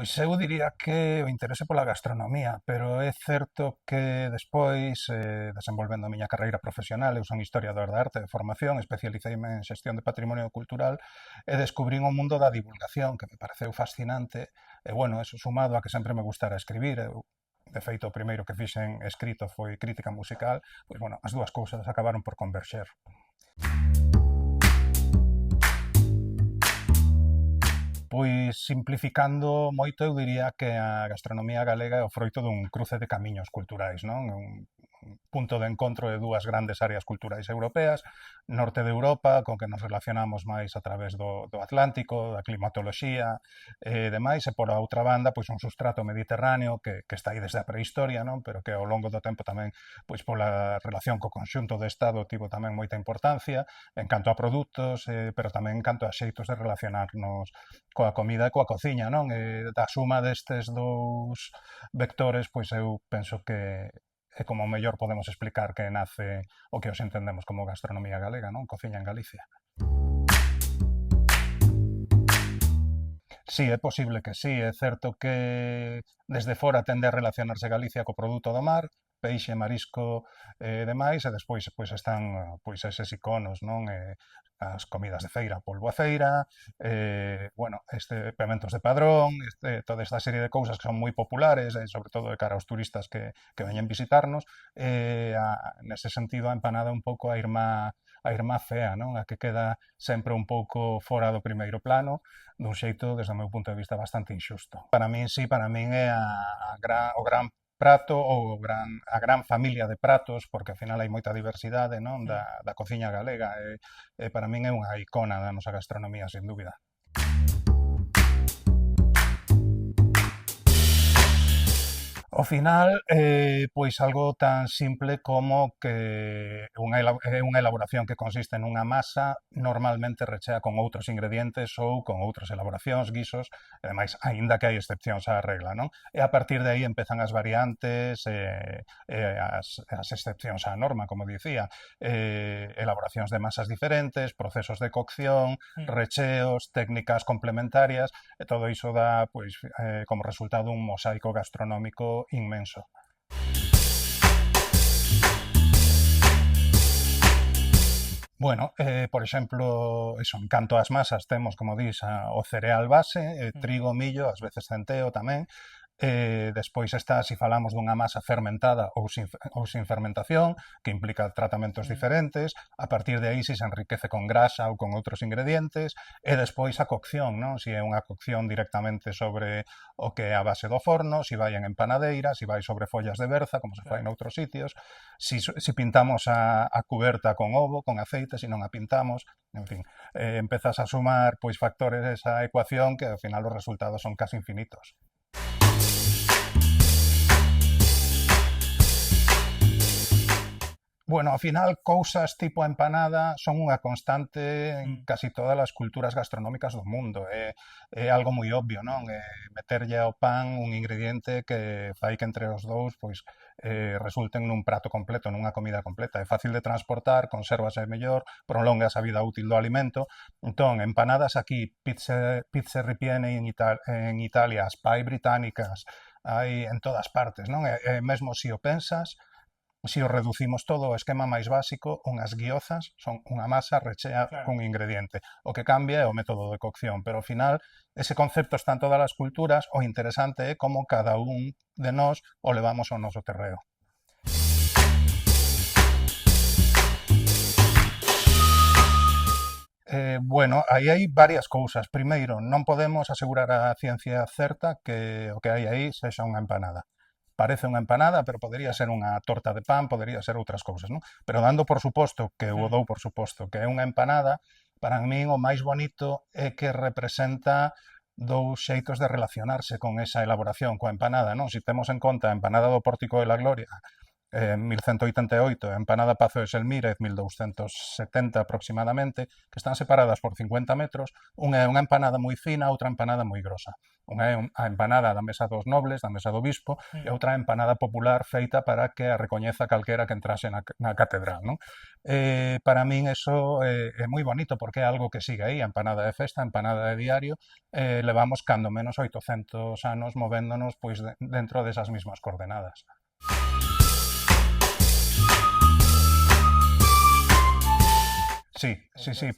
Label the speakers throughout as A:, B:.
A: Pois eu diría que o interese pola gastronomía, pero é certo que despois, desenvolvendo a miña carreira profesional, eu son historiador de arte de formación, especialiceime en xestión de patrimonio cultural e descubrín o mundo da divulgación, que me pareceu fascinante, e bueno, eso sumado a que sempre me gustara escribir, eu, de feito, o primeiro que fixen escrito foi crítica musical, pois bueno, as dúas cousas acabaron por converxer. Pois simplificando moito, eu diría que a gastronomía galega é o froito dun cruce de camiños culturais, non? É un punto de encontro de dúas grandes áreas culturais europeas, norte de Europa, con que nos relacionamos máis a través do Atlántico, da climatoloxía e demais, e por a outra banda, pois un sustrato mediterráneo que está aí desde a prehistoria, non? Pero que ao longo do tempo tamén, pois pola relación co conxunto de Estado tivo tamén moita importancia en canto a produtos, pero tamén en canto a xeitos de relacionarnos coa comida e coa cociña, non? E da suma destes dous vectores, pois eu penso que é como mellor podemos explicar que nace o que os entendemos como gastronomía galega, non? Cociña en Galicia. Sí, é posible que sí, é certo que desde fora tende a relacionarse Galicia co produto do mar, peixe, marisco e demais, e despois pois están pois eses iconos, non? As comidas de feira, polvo a feira, bueno, pementos de padrón, toda esta serie de cousas que son moi populares, sobre todo de cara aos turistas que veñen visitarnos, nese sentido a empanada un pouco a irmá fea, non? A que queda sempre un pouco fora do primeiro plano, dun xeito, desde o meu punto de vista, bastante inxusto. Para min, sí, para min é o gran prato ou a gran familia de pratos, porque ao final hai moita diversidade, non? Da cociña galega, e para min é unha icona da nosa gastronomía, sin dúbida. Ao final, pois algo tan simple como que é unha elaboración que consiste nunha masa normalmente rechea con outros ingredientes ou con outras elaboracións, guisos, e demais, aínda que hai excepcións á regla, non? E a partir de aí empezan as variantes as excepcións á norma, como dicía, elaboracións de masas diferentes, procesos de cocción, recheos, técnicas complementarias, e todo iso dá, pois, como resultado un mosaico gastronómico inmenso. Bueno, por exemplo, eso, en canto ás masas temos, como dis, o cereal base, trigo, millo, ás veces centeo tamén. Despois está, se falamos dunha masa fermentada ou sin fermentación, que implica tratamentos diferentes, a partir de aí se enriquece con grasa ou con outros ingredientes, e despois a cocción, non? Se é unha cocción directamente sobre o que é a base do forno, se vai en empanadeira, se vai sobre follas de berza, como se fai noutros sitios, se pintamos a cuberta con ovo, con aceite, se non a pintamos, en fin, empezas a sumar pois factores desa ecuación que ao final os resultados son casi infinitos. Bueno, ao final, cousas tipo a empanada son unha constante en casi todas as culturas gastronómicas do mundo. É algo moi obvio, non? Meterlle ao pan un ingrediente que fai que entre os dous pois, resulten nun prato completo, nunha comida completa. É fácil de transportar, consérvase mellor, prolongas a vida útil do alimento. Entón, empanadas aquí, pizza ripiene en Italia, as pie británicas, hai en todas partes, non? E mesmo se o pensas, se o reducimos todo ao esquema máis básico, unhas guiozas son unha masa rechea cun ingrediente. O que cambia é o método de cocción, pero ao final ese concepto está en todas as culturas, o interesante é como cada un de nós o levamos ao noso terreo. Bueno, aí hai varias cousas. Primeiro, non podemos asegurar a ciencia certa que o que hai aí sexa unha empanada. Parece unha empanada, pero podería ser unha torta de pan, podería ser outras cousas, non? Pero dando por suposto, que eu o dou por suposto, que é unha empanada, para min o máis bonito é que representa dous xeitos de relacionarse con esa elaboración coa empanada, non? Se temos en conta a empanada do Pórtico de la Gloria, 1188, e a empanada Pazo de Selmírez, 1270 aproximadamente, que están separadas por 50 metros. Unha é unha empanada moi fina, outra empanada moi grosa. Unha é a empanada da Mesa dos Nobles, da Mesa do Bispo, e outra é a empanada popular feita para que a recoñeza calquera que entrase na catedral, non? Para min eso é moi bonito porque é algo que sigue aí, a empanada de festa, a empanada de diario, levamos cando menos 800 anos movéndonos pois dentro desas mismas coordenadas. Sí,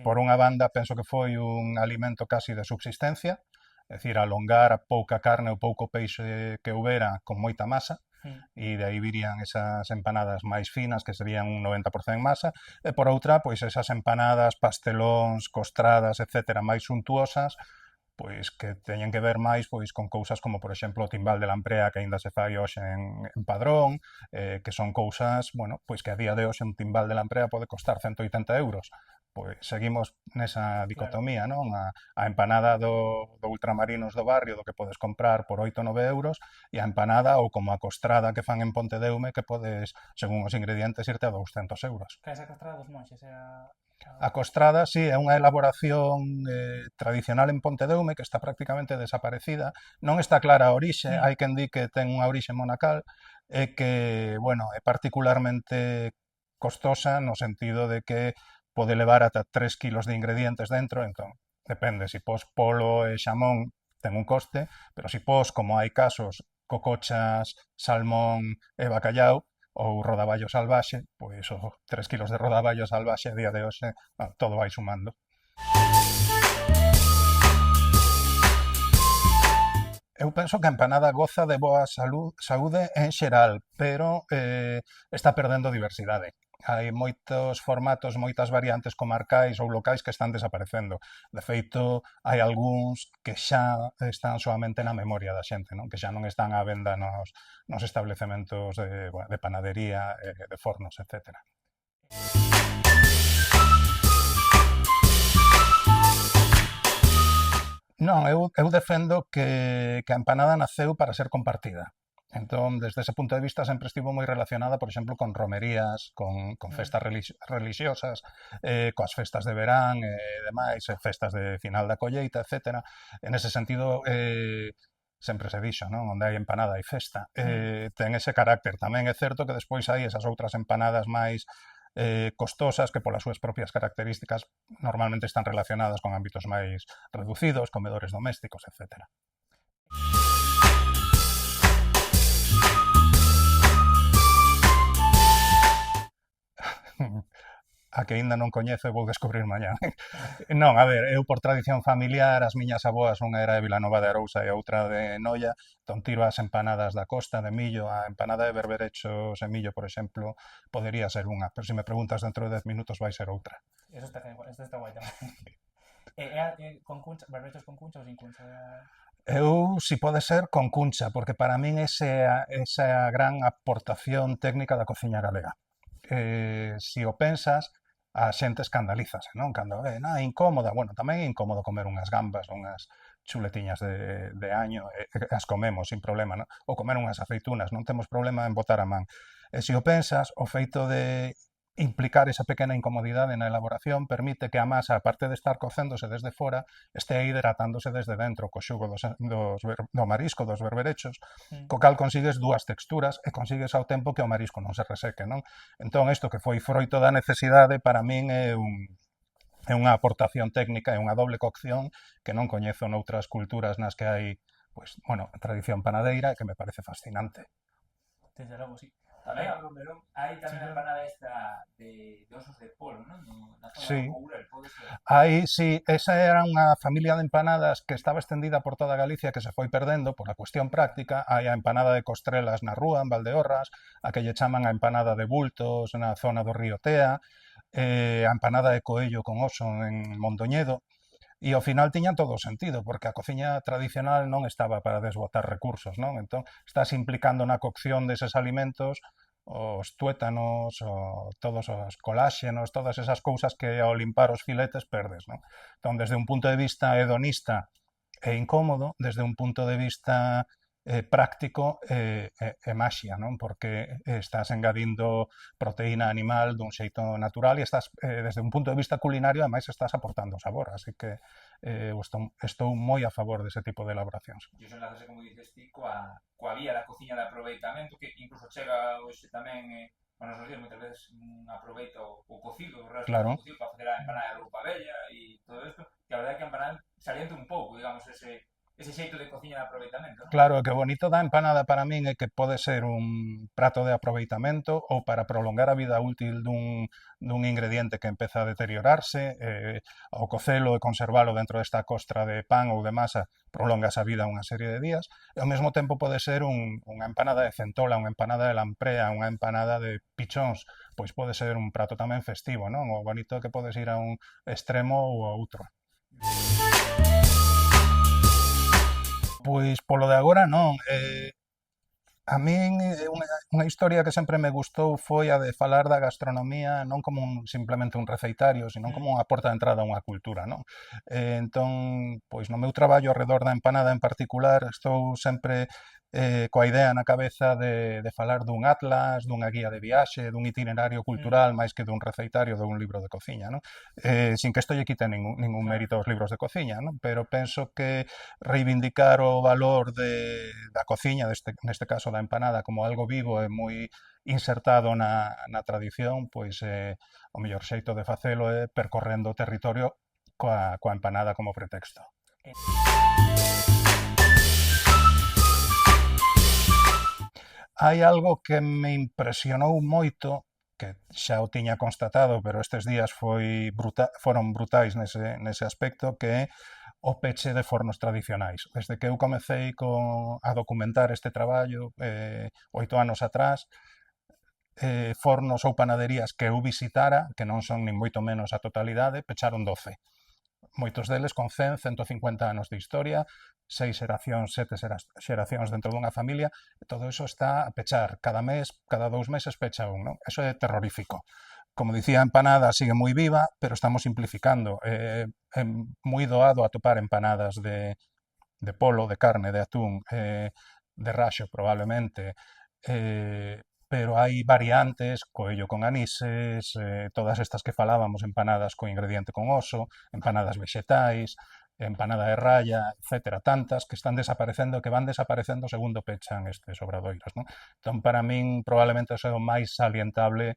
A: por unha banda penso que foi un alimento casi de subsistencia, é dicir, alongar a pouca carne ou pouco peixe que houbera con moita masa, e de aí virían esas empanadas máis finas, que serían un 90% masa, e por outra, pois esas empanadas, pastelóns, costradas, etcétera, máis suntuosas, pois que teñen que ver máis pois con cousas como, por exemplo, o timbal de lamprea que aínda se fai hoxe en Padrón, que son cousas, bueno, pois que a día de hoxe un timbal de lamprea pode costar 180 euros. Pois seguimos nesa dicotomía, non? A empanada do ultramarinos do barrio do que podes comprar por 8 ou 9 euros e a empanada ou como a costrada que fan en Pontedeume que podes, según os ingredientes, irte a 200 euros.
B: Que esa castrada dos monxes
A: A costrada, sí, é unha elaboración tradicional en Pontedeume que está prácticamente desaparecida. Non está clara a orixe, hai quen di que ten unha orixe monacal e que, bueno, é particularmente costosa no sentido de que pode levar ata 3 kilos de ingredientes dentro, entón, depende, se pos polo e xamón ten un coste, pero se pos, como hai casos, cocochas, salmón e bacallau, ou rodaballo salvaxe, pois o 3 kilos de rodaballo salvaxe a día de hoxe, todo vai sumando. Eu penso que a empanada goza de boa saúde en xeral, pero está perdendo diversidade. Hai moitos formatos, moitas variantes comarcais ou locais que están desaparecendo. De feito, hai algúns que xa están solamente na memoria da xente, non? Que xa non están á venda nos establecementos de panadería, de fornos, etcétera. Non, eu defendo que a empanada naceu para ser compartida. Entón, desde ese punto de vista, sempre estivo moi relacionada, por exemplo, con romerías, con festas religiosas, coas festas de verán e demais, festas de final da colleita, etc. En ese sentido, sempre se dixo, non? Onde hai empanada hai festa. Ten ese carácter. Tamén é certo que despois hai esas outras empanadas máis costosas que polas súas propias características normalmente están relacionadas con ámbitos máis reducidos, comedores domésticos, etc. A que aínda non coñezo e vou descubrir mañá. Non, a ver, eu por tradición familiar, as miñas aboas, unha era de Vilanova de Arousa e outra de Noia, entón tiro as empanadas da costa de millo, a empanada de berberechos e millo, por exemplo, podería ser unha, pero se me preguntas dentro de 10 minutos vai ser outra.
B: Eso está guai tamén. Con cuncha, berberechos con cuncha ou sin cuncha?
A: Eu, si pode ser, con cuncha, porque para min esa é a gran aportación técnica da cociña galega. Se o pensas, a xente escandalízase, non? Cando é incómoda, bueno, tamén é incómodo comer unhas gambas, unhas chuletiñas de año, as comemos sin problema, non? Ou comer unhas aceitunas, non temos problema en botar a man. E se o pensas, o feito de implicar esa pequena incomodidade na elaboración permite que a masa, aparte de estar cocéndose desde fora, este hidratándose desde dentro, co xugo do marisco, dos berberechos, co cal consigues dúas texturas e consigues ao tempo que o marisco non se reseque, non? Entón, isto que foi froito da necesidade, para min é unha aportación técnica, é unha doble cocción que non coñezo noutras culturas nas que hai, pois, bueno, tradición panadeira que me parece fascinante.
B: Desde logo, sí. Tamén a Melón, hai tamén a empanada esta de osos de polo, non? Na zona do Courel, pode ser?
A: Aí, sí, esa era unha familia de empanadas que estaba extendida por toda Galicia que se foi perdendo por a cuestión práctica. Hai a empanada de costrelas na rúa, en Valdeorras, a que lle chaman a empanada de bultos na zona do río Tea, a empanada de coello con oso en Mondoñedo. E ao final tiñan todo o sentido, porque a cociña tradicional non estaba para desbotar recursos, non? Entón, estás implicando na cocción deses alimentos os tuétanos, todos os coláxenos, todas esas cousas que ao limpar os filetes perdes, non? Entón, desde un punto de vista hedonista é incómodo, desde un punto de vista práctico e maxia, non? Porque estás engadindo proteína animal dun xeito natural e estás, desde un punto de vista culinario, ademais estás aportando sabor, así que estou moi a favor dese tipo de elaboracións.
B: E iso enlázase, como dices ti, coa vía da cociña de aproveitamento, que incluso chega hoxe tamén, nos nosos días, moitas veces aproveita o cocido, o resto do
A: Claro.
B: cocido para facer a empanada de roupa bella e todo isto, que a verdade é que a empanada saliente un pouco, digamos, ese xeito de cociña de aproveitamento, non?
A: Claro, que bonito da empanada para min é que pode ser un prato de aproveitamento ou para prolongar a vida útil dun ingrediente que empeza a deteriorarse, ao cocelo e conservalo dentro desta costra de pan ou de masa prolongas a vida unha serie de días, e ao mesmo tempo pode ser unha empanada de centola, unha empanada de lamprea, unha empanada de pichóns, pois pode ser un prato tamén festivo, non? O bonito é que podes ir a un extremo ou a outro. Pois polo de agora non. A min unha historia que sempre me gustou foi a de falar da gastronomía non como simplemente un receitario, sino como unha porta de entrada a unha cultura, non? Entón, pois no meu traballo arredor da empanada en particular, estou sempre coa idea na cabeza de falar dun atlas, dunha guía de viaxe, dun itinerario cultural, máis que dun receitario dun libro de cociña, non? Sin que isto lle quite ningún mérito aos libros de cociña, non? Pero penso que reivindicar o valor da cociña, neste caso da empanada, como algo vivo e moi insertado na tradición, pois o mellor xeito de facelo é percorrendo o territorio coa empanada como pretexto. Hai algo que me impresionou moito, que xa o tiña constatado, pero estes días foron brutais nese aspecto, que é o peche de fornos tradicionais. Desde que eu comecei a documentar este traballo 8 anos atrás, fornos ou panaderías que eu visitara, que non son nin moito menos a totalidade, pecharon 12. Moitos deles con 100, 150 anos de historia, 6 xeracións, 7 xeracións dentro dunha familia, e todo iso está a pechar. Cada mes, cada 2 meses pecha un, non? Eso é terrorífico. Como dicía, a empanada sigue moi viva, pero estamos simplificando. É moi doado atopar empanadas de polo, de carne, de atún, de raxo probablemente, pero hai variantes, coello con anises, todas estas que falábamos, empanadas co ingrediente con oso, empanadas vexetais, empanada de raya, etcétera, tantas que están desaparecendo e que van desaparecendo segundo pechan estes obradoiros, non? Entón, para min, probablemente é o máis salientable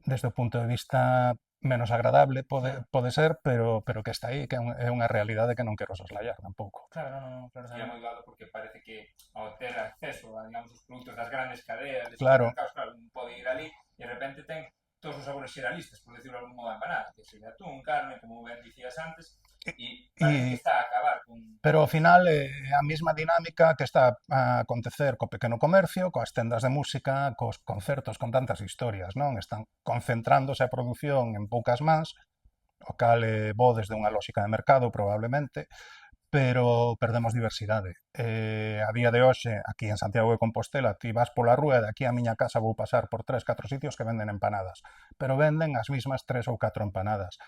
A: desde o punto de vista menos agradable pode ser, pero que está aí, que é unha realidade que non quero soslayar tampouco.
B: Claro, non, claro. E é moi doado porque parece que ao ter acceso a, digamos, os produtos das grandes cadeas,
A: claro,
B: un pode ir ali e de repente ten todos os sabores xeralistas, por decirlo de algún modo, empanada, que se de atún, carne, como ben dicías antes, e parece que está a acabar con...
A: Pero ao final é a mesma dinámica que está a acontecer co pequeno comercio, coas tendas de música, cos concertos con tantas historias, non? Están concentrándose a produción en poucas mans, o cal é bo desde unha lógica de mercado, probablemente, pero perdemos diversidade. A día de hoxe, aquí en Santiago de Compostela, ti vas pola rúa e de aquí a miña casa vou pasar por 3, 4 sitios que venden empanadas, pero venden as mismas 3 ou 4 empanadas.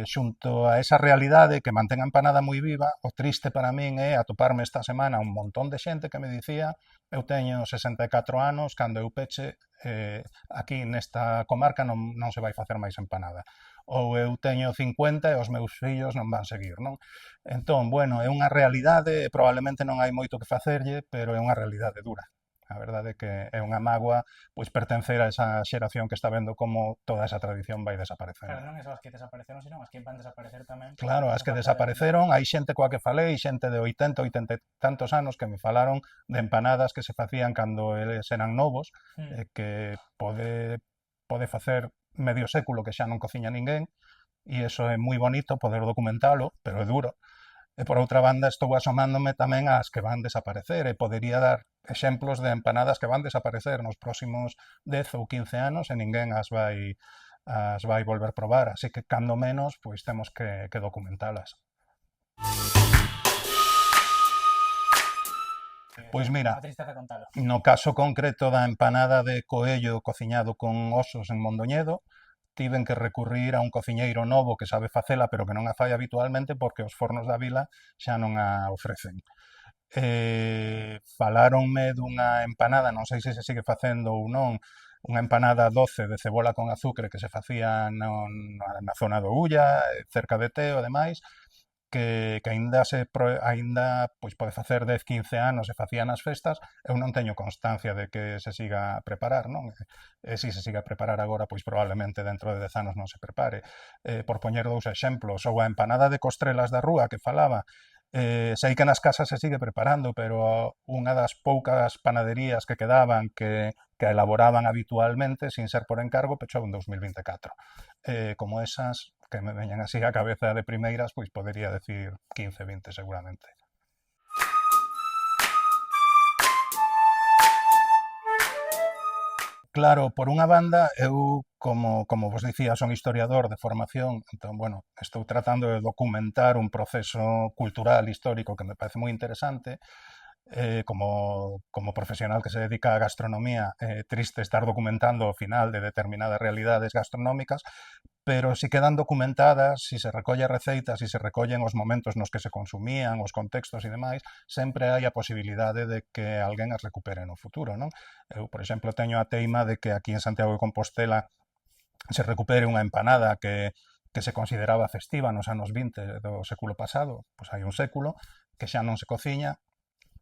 A: Xunto a esa realidade que mantén a empanada moi viva, o triste para min é atoparme esta semana un montón de xente que me dicía eu teño 64 anos, cando eu peche aquí nesta comarca non se vai facer máis empanada. Ou eu teño 50 e os meus fillos non van seguir, non? Entón, bueno, é unha realidade, probablemente non hai moito que facerlle, pero é unha realidade dura. A verdade é que é unha mágoa pois pertencer a esa xeración que está vendo como toda esa tradición vai desaparecer.
B: Claro, non é só as que desapareceron, senón as que van desaparecer tamén.
A: Claro, as que desapareceron, hai xente coa que falei, xente de 80, 80 e tantos anos que me falaron de empanadas que se facían cando eles eran novos, que pode facer medio século que xa non cociña ninguén, e iso é moi bonito poder documentalo, pero é duro. E por outra banda estou asomándome tamén ás que van desaparecer e podería dar exemplos de empanadas que van desaparecer nos próximos 10 ou 15 anos e ninguén as vai volver probar, así que cando menos pois temos que documentalas. Pois mira, no caso concreto da empanada de coello cociñado con osos en Mondoñedo, tiven que recurrir a un cociñeiro novo que sabe facela, pero que non a fai habitualmente porque os fornos da vila xa non a ofrecen. faláronme dunha empanada, non sei se se sigue facendo ou non, unha empanada doce de cebola con azúcar que se facía na zona do Ulla, cerca de Teo e demais, que aínda pois pode facer 10, 15 anos se facía nas festas, eu non teño constancia de que se siga a preparar, non? E se se siga a preparar agora, pois probablemente dentro de 10 anos non se prepare. Por poñer dous exemplos, ou a empanada de costrelas da rúa que falaba, sei que nas casas se sigue preparando, pero unha das poucas panaderías que quedaban que elaboraban habitualmente, sin ser por encargo, pechou en 2024. Como esas que me veñan así a cabeza de primeiras, pois podería decir 15, 20 seguramente. Claro, por unha banda, eu, como vos dicía, son historiador de formación, entón, bueno, estou tratando de documentar un proceso cultural, histórico, que me parece moi interesante, como profesional que se dedica á gastronomía, triste estar documentando o final de determinadas realidades gastronómicas, pero si quedan documentadas, si se recolle receitas, si se recollen os momentos nos que se consumían, os contextos e demais, sempre hai a posibilidade de que alguén as recupere no futuro, non? Eu, por exemplo, teño a teima de que aquí en Santiago de Compostela se recupere unha empanada que se consideraba festiva nos anos 20 do século pasado, pois hai un século, que xa non se cociña,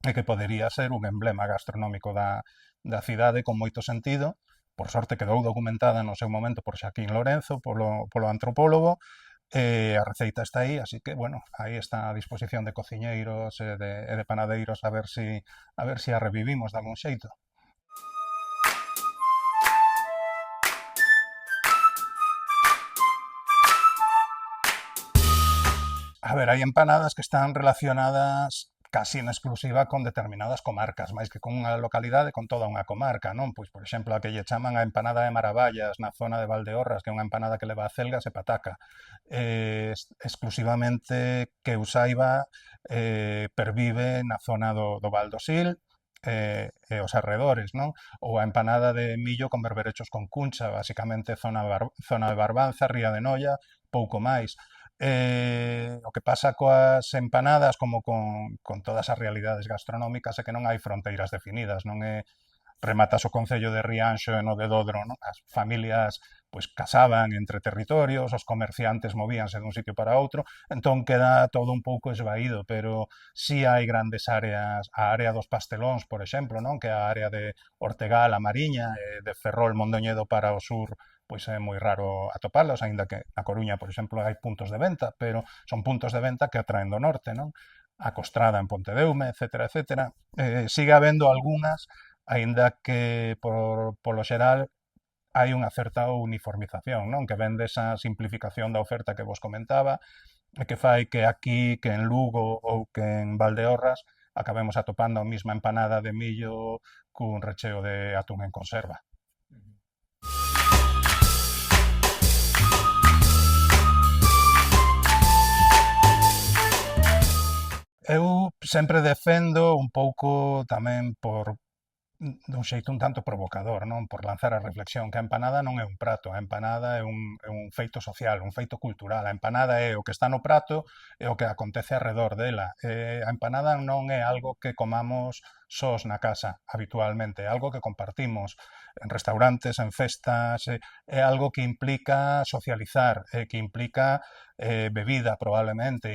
A: e que podería ser un emblema gastronómico da cidade con moito sentido. Por sorte quedou documentada no seu momento por Xaquín Lorenzo, polo antropólogo, a receita está aí, así que, bueno, aí está a disposición de cociñeiros e de panadeiros a ver si a revivimos de algún xeito. A ver, hai empanadas que están relacionadas casi en exclusiva con determinadas comarcas, máis que con unha localidade, con toda unha comarca, non? Pois, por exemplo, a que lle chaman a empanada de Maravallas na zona de Valdeorras, que é unha empanada que leva acelgas e pataca. Exclusivamente que eu saiba, pervive na zona do Val do Sil, e os arredores, non? Ou a empanada de millo con berberechos con cuncha, basicamente zona de Barbanza, Ría de Noia, pouco máis. O que pasa coas empanadas, como con todas as realidades gastronómicas, é que non hai fronteiras definidas, non é rematas o Concello de Rianxo e no de Dodro, non? As familias pois casaban entre territorios, os comerciantes movíanse dun sitio para outro, entón queda todo un pouco esvaído, pero sí hai grandes áreas, a área dos pastelóns, por exemplo, non? Que é a área de Ortegal, a Mariña, e de Ferrol, Mondoñedo para o sur, pois é moi raro atopalos, aínda que na Coruña, por exemplo, hai puntos de venta, pero son puntos de venta que atraen do norte, non? A Costrada en Pontedeume, etcétera, etcétera. Sigue habendo algunhas, aínda que polo xeral hai unha certa uniformización, non? Que ven desa simplificación da oferta que vos comentaba, e que fai que aquí, que en Lugo ou que en Valdeorras acabemos atopando a mesma empanada de millo cun recheo de atún en conserva. Eu sempre defendo un pouco tamén dun xeito un tanto provocador, non? Por lanzar a reflexión que a empanada non é un prato, a empanada é un feito social, un feito cultural. A empanada é o que está no prato e o que acontece alrededor dela. A empanada non é algo que comamos sós na casa habitualmente, é algo que compartimos en restaurantes, en festas, é algo que implica socializar, que implica bebida probablemente,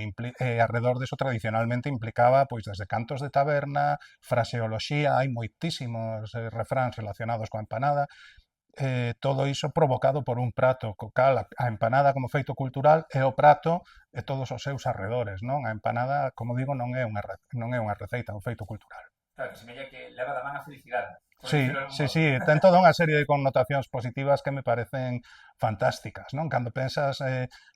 A: alrededor deso tradicionalmente implicaba pois desde cantos de taberna, fraseoloxía, hai moitísimos refráns relacionados coa empanada, todo iso provocado por un prato, co cal a empanada como feito cultural é o prato e todos os seus arredores, non? A empanada, como digo, non é unha receita, é un feito cultural.
B: Claro, que semella que leva da man a felicidade.
A: Sí, ten toda unha serie de connotacións positivas que me parecen fantásticas, non? Cando pensas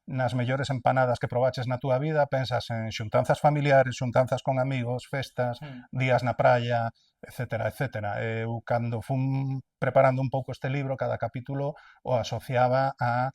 A: nas mellores empanadas que probaches na túa vida, pensas en xuntanzas familiares, xuntanzas con amigos, festas, días na praia, etcétera, etcétera. Eu, cando fun preparando un pouco este libro, cada capítulo o asociaba a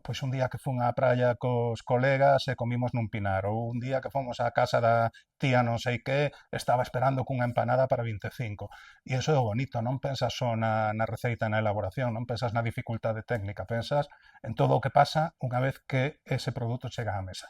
A: pois un día que fun á praia cos colegas e comimos nun pinar, ou un día que fomos á casa da tía non sei que, estaba esperando cunha empanada para 25. E iso é o bonito, non pensas só na receita e na elaboración, non pensas na dificultade técnica, pensas en todo o que pasa unha vez que ese produto chega á mesa.